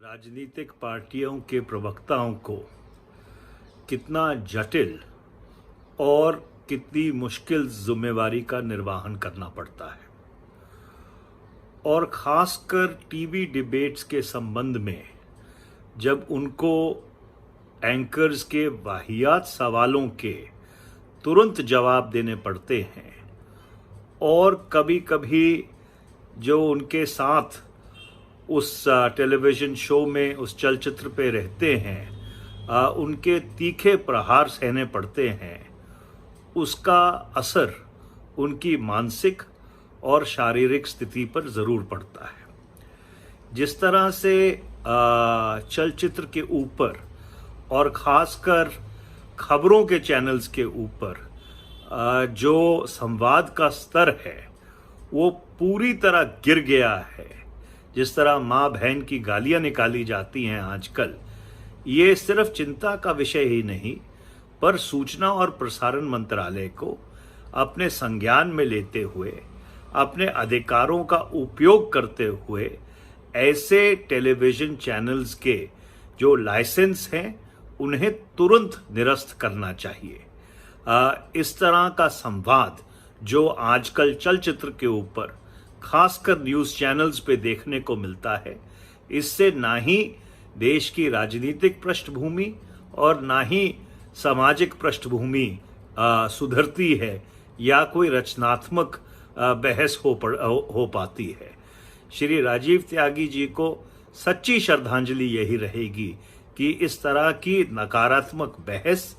राजनीतिक पार्टियों के प्रवक्ताओं को कितना जटिल और कितनी मुश्किल जिम्मेवारी का निर्वहन करना पड़ता है, और खासकर टीवी डिबेट्स के संबंध में जब उनको एंकर्स के वाहियात सवालों के तुरंत जवाब देने पड़ते हैं, और कभी कभी जो उनके साथ उस टेलीविज़न शो में उस चलचित्र पे रहते हैं उनके तीखे प्रहार सहने पड़ते हैं, उसका असर उनकी मानसिक और शारीरिक स्थिति पर ज़रूर पड़ता है। जिस तरह से चलचित्र के ऊपर और ख़ासकर खबरों के चैनल्स के ऊपर जो संवाद का स्तर है वो पूरी तरह गिर गया है, जिस तरह माँ बहन की गालियाँ निकाली जाती हैं आजकल, ये सिर्फ चिंता का विषय ही नहीं, पर सूचना और प्रसारण मंत्रालय को अपने संज्ञान में लेते हुए, अपने अधिकारों का उपयोग करते हुए ऐसे टेलीविज़न चैनल्स के जो लाइसेंस हैं उन्हें तुरंत निरस्त करना चाहिए। इस तरह का संवाद जो आजकल चलचित्र के ऊपर खासकर न्यूज़ चैनल्स पे देखने को मिलता है, इससे ना ही देश की राजनीतिक पृष्ठभूमि और ना ही सामाजिक पृष्ठभूमि सुधरती है या कोई रचनात्मक बहस हो पाती है। श्री राजीव त्यागी जी को सच्ची श्रद्धांजलि यही रहेगी कि इस तरह की नकारात्मक बहस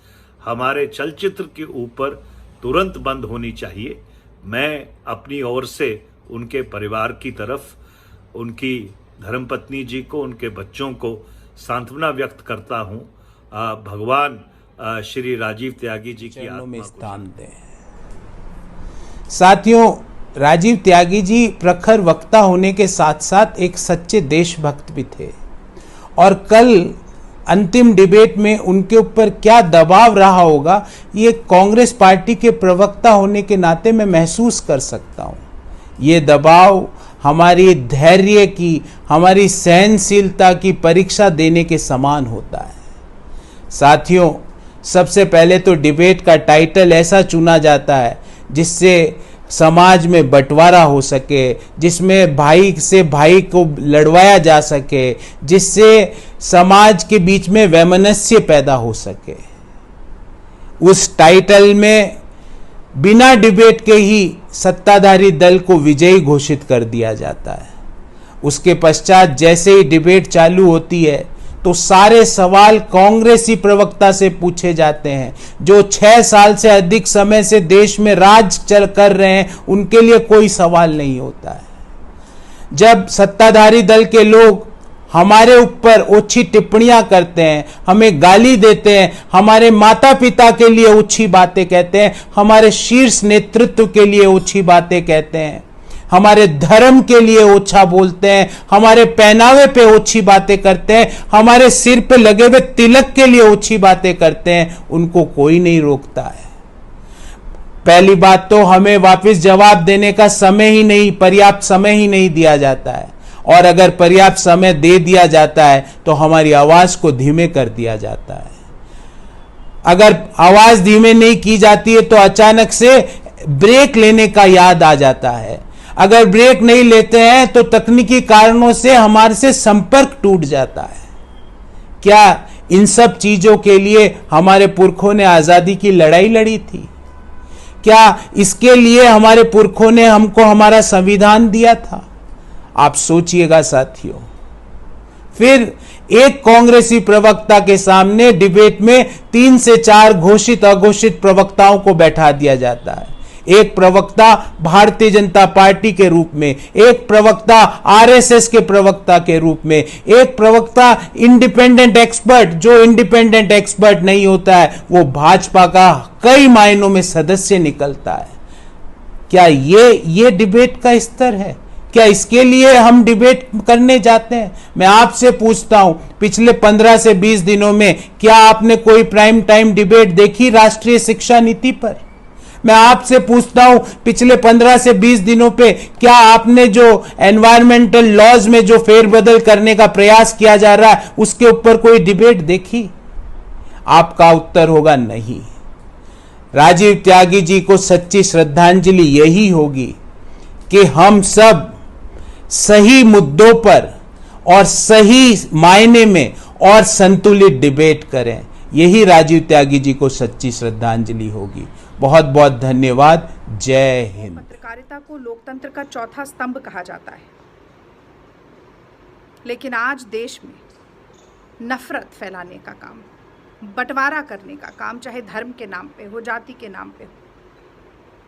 हमारे चलचित्र के ऊपर तुरंत बंद होनी चाहिए। मैं अपनी ओर से उनके परिवार की तरफ, उनकी धर्मपत्नी जी को, उनके बच्चों को सांत्वना व्यक्त करता हूं। भगवान श्री राजीव त्यागी जी की आत्मा में स्थान दें। साथियों, राजीव त्यागी जी प्रखर वक्ता होने के साथ साथ एक सच्चे देशभक्त भी थे, और कल अंतिम डिबेट में उनके ऊपर क्या दबाव रहा होगा ये कांग्रेस पार्टी के प्रवक्ता होने के नाते मैं महसूस कर सकता हूं। ये दबाव हमारी धैर्य की, हमारी सहनशीलता की परीक्षा देने के समान होता है। साथियों, सबसे पहले तो डिबेट का टाइटल ऐसा चुना जाता है जिससे समाज में बंटवारा हो सके, जिसमें भाई से भाई को लड़वाया जा सके, जिससे समाज के बीच में वैमनस्य पैदा हो सके। उस टाइटल में बिना डिबेट के ही सत्ताधारी दल को विजयी घोषित कर दिया जाता है। उसके पश्चात जैसे ही डिबेट चालू होती है तो सारे सवाल कांग्रेसी प्रवक्ता से पूछे जाते हैं, जो 6 साल से अधिक समय से देश में राज कर रहे हैं, उनके लिए कोई सवाल नहीं होता है। जब सत्ताधारी दल के लोग हमारे ऊपर ओछी टिप्पणियां करते हैं, हमें गाली देते हैं, हमारे माता पिता के लिए ओछी बातें कहते हैं, हमारे शीर्ष नेतृत्व के लिए ओछी बातें कहते हैं, हमारे धर्म के लिए ओछा बोलते हैं, हमारे पहनावे पे ओछी बातें करते हैं, हमारे सिर पे लगे हुए तिलक के लिए ओछी बातें करते हैं, उनको कोई नहीं रोकता है। पहली बात तो हमें वापस जवाब देने का समय ही नहीं, पर्याप्त समय ही नहीं दिया जाता है, और अगर पर्याप्त समय दे दिया जाता है तो हमारी आवाज को धीमे कर दिया जाता है। अगर आवाज धीमे नहीं की जाती है तो अचानक से ब्रेक लेने का याद आ जाता है। अगर ब्रेक नहीं लेते हैं तो तकनीकी कारणों से हमारे से संपर्क टूट जाता है। क्या इन सब चीजों के लिए हमारे पुरखों ने आजादी की लड़ाई लड़ी थी? क्या इसके लिए हमारे पुरखों ने हमको हमारा संविधान दिया था? आप सोचिएगा साथियों। फिर एक कांग्रेसी प्रवक्ता के सामने डिबेट में 3 से 4 घोषित अघोषित प्रवक्ताओं को बैठा दिया जाता है। एक प्रवक्ता भारतीय जनता पार्टी के रूप में, एक प्रवक्ता आरएसएस के प्रवक्ता के रूप में, एक प्रवक्ता इंडिपेंडेंट एक्सपर्ट, जो इंडिपेंडेंट एक्सपर्ट नहीं होता है वो भाजपा का कई मायनों में सदस्य निकलता है। क्या ये डिबेट का स्तर है? क्या इसके लिए हम डिबेट करने जाते हैं? मैं आपसे पूछता हूं, पिछले 15 से 20 दिनों में क्या आपने कोई प्राइम टाइम डिबेट देखी राष्ट्रीय शिक्षा नीति पर? मैं आपसे पूछता हूं, पिछले 15 से 20 दिनों पे क्या आपने जो एनवायरमेंटल लॉज में जो फेरबदल करने का प्रयास किया जा रहा है उसके ऊपर कोई डिबेट देखी? आपका उत्तर होगा नहीं। राजीव त्यागी जी को सच्ची श्रद्धांजलि यही होगी कि हम सब सही मुद्दों पर और सही मायने में और संतुलित डिबेट करें। यही राजीव त्यागी जी को सच्ची श्रद्धांजलि होगी। बहुत बहुत धन्यवाद। जय हिंद। पत्रकारिता को लोकतंत्र का चौथा स्तंभ कहा जाता है, लेकिन आज देश में नफरत फैलाने का काम, बंटवारा करने का काम, चाहे धर्म के नाम पे हो, जाति के नाम पे हो,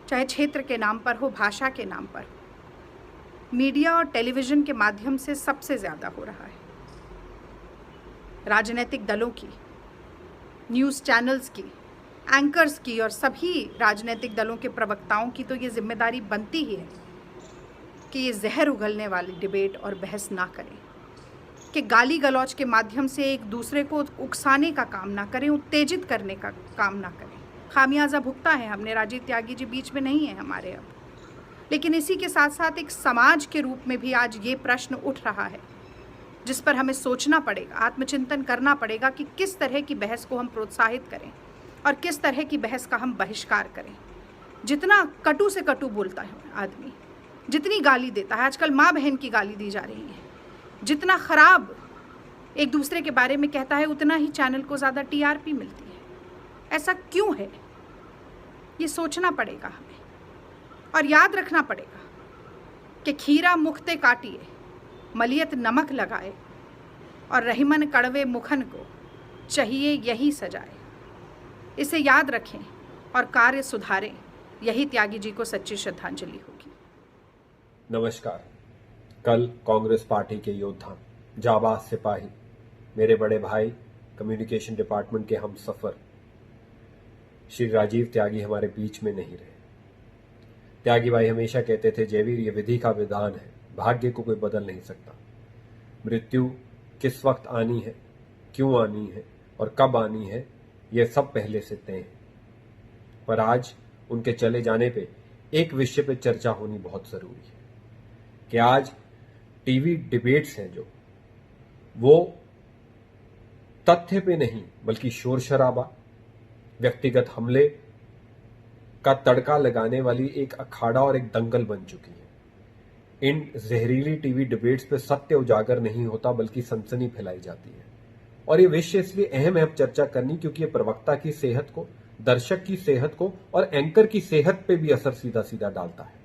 चाहे क्षेत्र के नाम पर हो, भाषा के नाम पर, मीडिया और टेलीविज़न के माध्यम से सबसे ज़्यादा हो रहा है। राजनीतिक दलों की, न्यूज़ चैनल्स की, एंकर्स की और सभी राजनीतिक दलों के प्रवक्ताओं की तो ये जिम्मेदारी बनती ही है कि ये जहर उगलने वाली डिबेट और बहस ना करें, कि गाली गलौज के माध्यम से एक दूसरे को उकसाने का काम ना करें, उत्तेजित करने का काम ना करें। खामियाजा भुगता है हमने, राजीव त्यागी जी बीच में नहीं है हमारे अब, लेकिन इसी के साथ साथ एक समाज के रूप में भी आज ये प्रश्न उठ रहा है जिस पर हमें सोचना पड़ेगा, आत्मचिंतन करना पड़ेगा कि किस तरह की बहस को हम प्रोत्साहित करें और किस तरह की बहस का हम बहिष्कार करें। जितना कटु से कटु बोलता है आदमी, जितनी गाली देता है, आजकल माँ बहन की गाली दी जा रही है, जितना खराब एक दूसरे के बारे में कहता है उतना ही चैनल को ज़्यादा टीआरपी मिलती है। ऐसा क्यों है? ये सोचना पड़ेगा हमें और याद रखना पड़ेगा कि खीरा मुखते काटिए, मलियत नमक लगाए और रहीमन कड़वे मुखन को चाहिए यही सजाए। इसे याद रखें और कार्य सुधारें। यही त्यागी जी को सच्ची श्रद्धांजलि होगी। नमस्कार। कल कांग्रेस पार्टी के योद्धा, जाबाज सिपाही, मेरे बड़े भाई, कम्युनिकेशन डिपार्टमेंट के हम सफर श्री राजीव त्यागी हमारे बीच में नहीं रहे। त्यागी भाई हमेशा कहते थे, जयवीर ये विधि का विधान है, भाग्य को कोई बदल नहीं सकता। मृत्यु किस वक्त आनी है, क्यों आनी है और कब आनी है, यह सब पहले से तय है। पर आज उनके चले जाने पे एक विषय पे चर्चा होनी बहुत जरूरी है कि आज टीवी डिबेट्स हैं जो, वो तथ्य पे नहीं बल्कि शोर शराबा, व्यक्तिगत हमले का तड़का लगाने वाली एक अखाड़ा और एक दंगल बन चुकी है। इन जहरीली टीवी डिबेट्स पे सत्य उजागर नहीं होता बल्कि सनसनी फैलाई जाती है। और ये विषय इसलिए अहम है अब चर्चा करनी क्योंकि ये प्रवक्ता की सेहत को, दर्शक की सेहत को और एंकर की सेहत पे भी असर सीधा सीधा डालता है।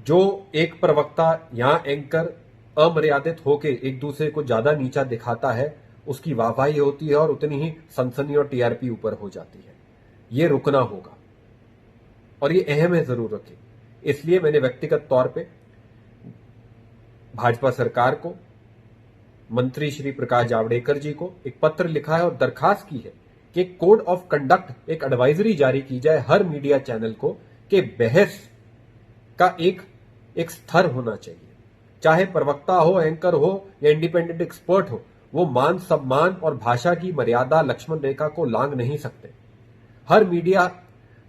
जो एक प्रवक्ता या एंकर अमर्यादित होके एक दूसरे को ज्यादा नीचा दिखाता है, उसकी वाहवाही होती है और उतनी ही सनसनी और टीआरपी ऊपर हो जाती है। ये रुकना होगा और ये अहम है, जरूर रखें। इसलिए मैंने व्यक्तिगत तौर पे भाजपा सरकार को, मंत्री श्री प्रकाश जावड़ेकर जी को एक पत्र लिखा है और दरखास्त की है कि कोड ऑफ कंडक्ट, एक एडवाइजरी जारी की जाए हर मीडिया चैनल को कि बहस का एक स्तर होना चाहिए। चाहे प्रवक्ता हो, एंकर हो या इंडिपेंडेंट एक्सपर्ट हो, वो मान सम्मान और भाषा की मर्यादा लक्ष्मण रेखा को लांघ नहीं सकते। हर मीडिया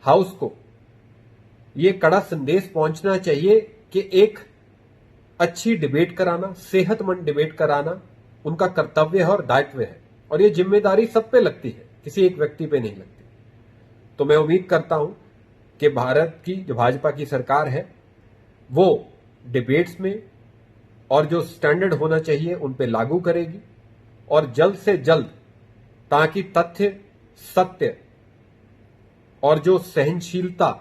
हाउस को ये कड़ा संदेश पहुंचना चाहिए कि एक अच्छी डिबेट कराना, सेहतमंद डिबेट कराना उनका कर्तव्य है और दायित्व है और ये जिम्मेदारी सब पे लगती है, किसी एक व्यक्ति पे नहीं लगती। तो मैं उम्मीद करता हूं कि भारत की जो भाजपा की सरकार है वो डिबेट्स में और जो स्टैंडर्ड होना चाहिए उन पे लागू करेगी और जल्द से जल्द, ताकि तथ्य, सत्य और जो सहनशीलता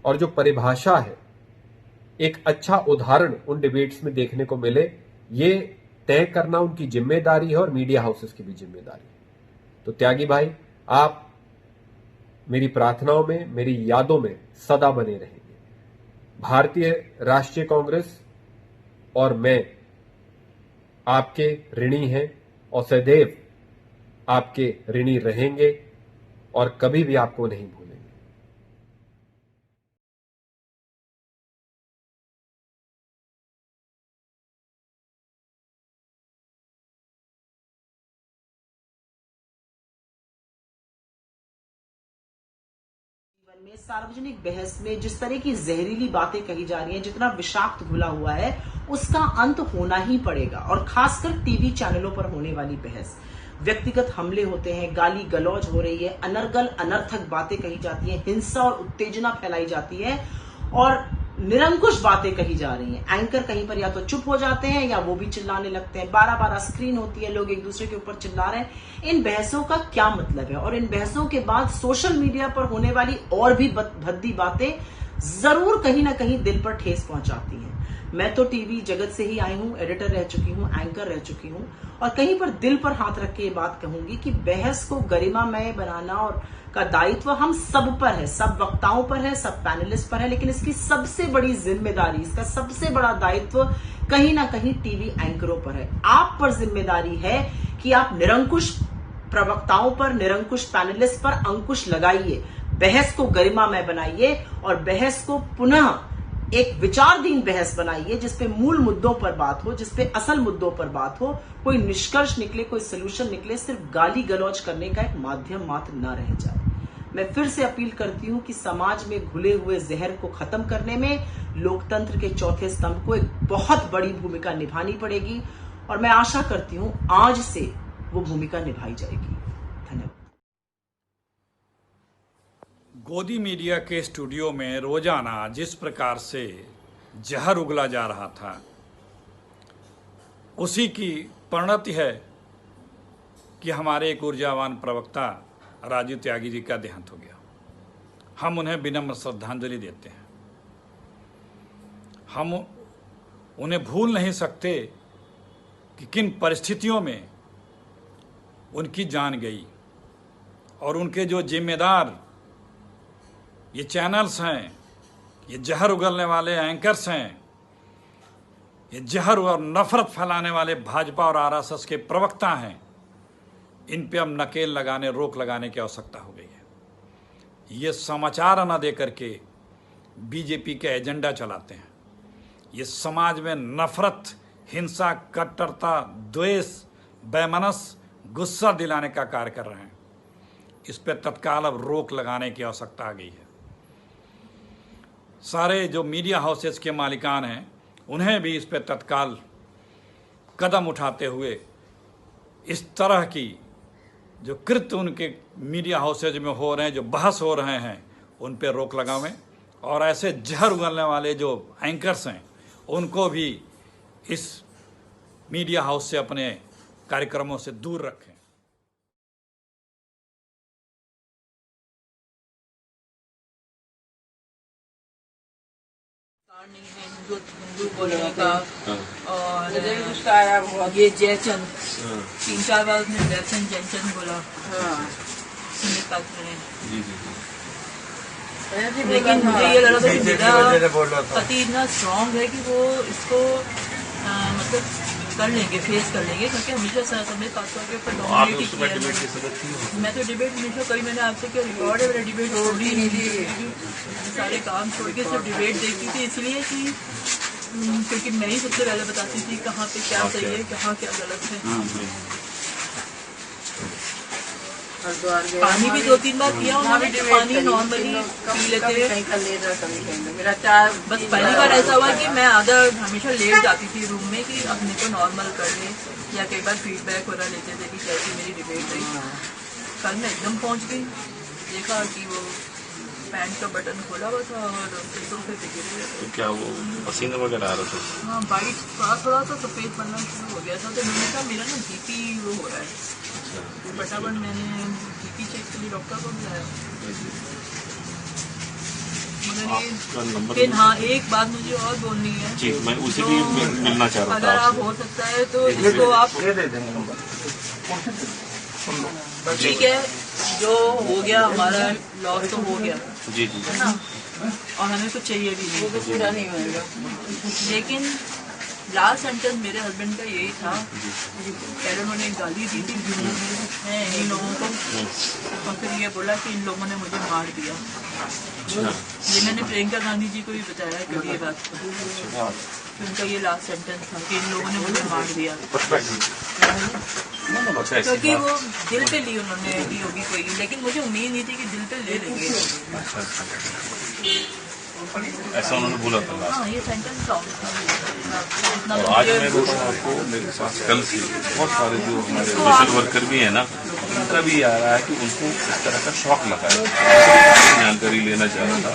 और जो परिभाषा है, एक अच्छा उदाहरण उन डिबेट्स में देखने को मिले, ये तय करना उनकी जिम्मेदारी है और मीडिया हाउसेस की भी जिम्मेदारी है। तो त्यागी भाई, आप मेरी प्रार्थनाओं में, मेरी यादों में सदा बने रहेंगे। भारतीय राष्ट्रीय कांग्रेस और मैं आपके ऋणी हैं और सदैव आपके ऋणी रहेंगे और कभी भी आपको नहीं भूलेंगे। में सार्वजनिक बहस में जिस तरह की जहरीली बातें कही जा रही हैं, जितना विषाक्त घुला हुआ है, उसका अंत होना ही पड़ेगा। और खासकर टीवी चैनलों पर होने वाली बहस, व्यक्तिगत हमले होते हैं, गाली गलौज हो रही है, अनर्गल अनर्थक बातें कही जाती हैं, हिंसा और उत्तेजना फैलाई जाती है और निरंकुश बातें कही जा रही हैं। एंकर कहीं पर या तो चुप हो जाते हैं या वो भी चिल्लाने लगते हैं। 12-12 स्क्रीन होती है, लोग एक दूसरे के ऊपर चिल्ला रहे हैं। इन बहसों का क्या मतलब है? और इन बहसों के बाद सोशल मीडिया पर होने वाली और भी भद्दी बातें जरूर कहीं ना कहीं दिल पर ठेस पहुंचाती हैं। मैं तो टीवी जगत से ही आई हूं, एडिटर रह चुकी हूं, एंकर रह चुकी हूं और कहीं पर दिल पर हाथ रख के ये बात कहूंगी कि बहस को गरिमामय बनाना और का दायित्व हम सब पर है, सब वक्ताओं पर है, सब पैनलिस्ट पर है, लेकिन इसकी सबसे बड़ी जिम्मेदारी, इसका सबसे बड़ा दायित्व कहीं ना कहीं टीवी एंकरों पर है। आप पर जिम्मेदारी है कि आप निरंकुश प्रवक्ताओं पर, निरंकुश पैनलिस्ट पर अंकुश लगाइए, बहस को गरिमामय बनाइए और बहस को पुनः एक विचारधीन बहस बनाइए जिसपे मूल मुद्दों पर बात हो, जिसपे असल मुद्दों पर बात हो, कोई निष्कर्ष निकले, कोई सोल्यूशन निकले, सिर्फ गाली गलौज करने का एक माध्यम मात्र न रह जाए। मैं फिर से अपील करती हूं कि समाज में घुले हुए जहर को खत्म करने में लोकतंत्र के चौथे स्तंभ को एक बहुत बड़ी भूमिका निभानी पड़ेगी और मैं आशा करती हूं आज से वो भूमिका निभाई जाएगी। धन्यवाद। गोदी मीडिया के स्टूडियो में रोजाना जिस प्रकार से जहर उगला जा रहा था, उसी की परिणति है कि हमारे एक ऊर्जावान प्रवक्ता राजीव त्यागी जी का देहांत हो गया। हम उन्हें विनम्र श्रद्धांजलि देते हैं। हम उन्हें भूल नहीं सकते कि किन परिस्थितियों में उनकी जान गई और उनके जो जिम्मेदार ये चैनल्स हैं, ये जहर उगलने वाले एंकर्स हैं, ये जहर और नफरत फैलाने वाले भाजपा और आरएसएस के प्रवक्ता हैं, इन पे अब नकेल लगाने, रोक लगाने की आवश्यकता हो गई है। ये समाचार न दे करके बीजेपी के एजेंडा चलाते हैं। ये समाज में नफरत, हिंसा, कट्टरता, द्वेष, बेमनस, गुस्सा दिलाने का कार्य कर रहे हैं। इस पे तत्काल अब रोक लगाने की आवश्यकता आ गई है। सारे जो मीडिया हाउसेस के मालिकान हैं, उन्हें भी इस पे तत्काल कदम उठाते हुए इस तरह की जो कृत्य उनके मीडिया हाउसेज में हो रहे हैं, जो बहस हो रहे हैं, उन पे रोक लगावें और ऐसे जहर उगलने वाले जो एंकर्स हैं, उनको भी इस मीडिया हाउस से, अपने कार्यक्रमों से दूर रखें। नहीं है हिंदू बोलने का। और ये जयचंद 3-4 बार उसने जयचंद बोला। लेकिन मुझे ये लगा कि मेरा पति इतना स्ट्रांग है कि वो इसको मतलब कर लेंगे, फेस कर लेंगे, क्योंकि हमेशा समय पासवान के ऊपर डोमिनेट किया। मैं तो डिबेट हमेशा कभी, मैंने आपसे क्या रिकॉर्ड है, मेरा डिबेट छोड़ी नहीं थी, सारे काम छोड़ के सिर्फ डिबेट देखती थी, इसलिए कि क्योंकि मैं ही सबसे पहले बताती थी कहाँ पे क्या सही है, कहाँ क्या गलत है। पानी भी 2-3 बार पिया उन्होंने, पानी नॉर्मली पी लेते हैं। बस पहली बार ऐसा हुआ कि मैं आधा हमेशा लेट जाती थी रूम में कि अपने को नॉर्मल कर ले, या कई बार फीडबैक वगैरह लेते थे कि कैसी मेरी डिबेट रही। कल मैं एकदम पहुंच गई, देखा कि वो पैंट का बटन खोला हुआ था और सोफे पे गिर गया। तो क्या वो पसीना वगैरह आ रहा था? हाँ, वाइट थोड़ा सा सफेद बनना शुरू हो गया था। तो मैंने कहा मेरा ना बीपी वो हो रहा है, फटाफट मैंने बीपी चेक के लिए डॉक्टर को बुलाया। मगर हाँ, एक बात मुझे और बोलनी है जी, मैं उसी भी मिलना चाह रहा था। अगर आप हो सकता है तो इसको आप ठीक है, जो हो गया हमारा लॉस तो हो गया जी जी, है ना, और हमें कुछ चाहिए भी नहीं, वो तो पूरा नहीं होगा। लेकिन लास्ट सेंटेंस मेरे हस्बैंड का यही था, पहले उन्होंने गाली दी थी इन लोगों को, और फिर ये बोला कि इन लोगों ने मुझे मार दिया। ये मैंने प्रियंका गांधी जी को भी बताया कभी ये बात। कि उनका ये लास्ट सेंटेंस था कि इन लोगों ने मुझे मार दिया, क्योंकि वो दिल पे ली उन्होंने ली होगी कोई, लेकिन मुझे उम्मीद नहीं थी कि दिल पे ले लेंगे। ऐसा उन्होंने बोला था लास्ट। हाँ, ये सेंटेंस था। और आज मैं बताऊँ आपको, मेरे पास कल से बहुत सारे जो हमारे सोशल वर्कर भी है ना, उनका भी आ रहा है कि उनको इस तरह का शौक लगा है। जानकारी लेना चाह रहा था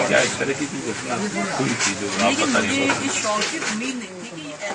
क्या इस तरह की कोई घटना हुई थी जो आप बता रही हैं। लेकिन मुझे इस शौक की उम्मीद नहीं थी कि ऐसा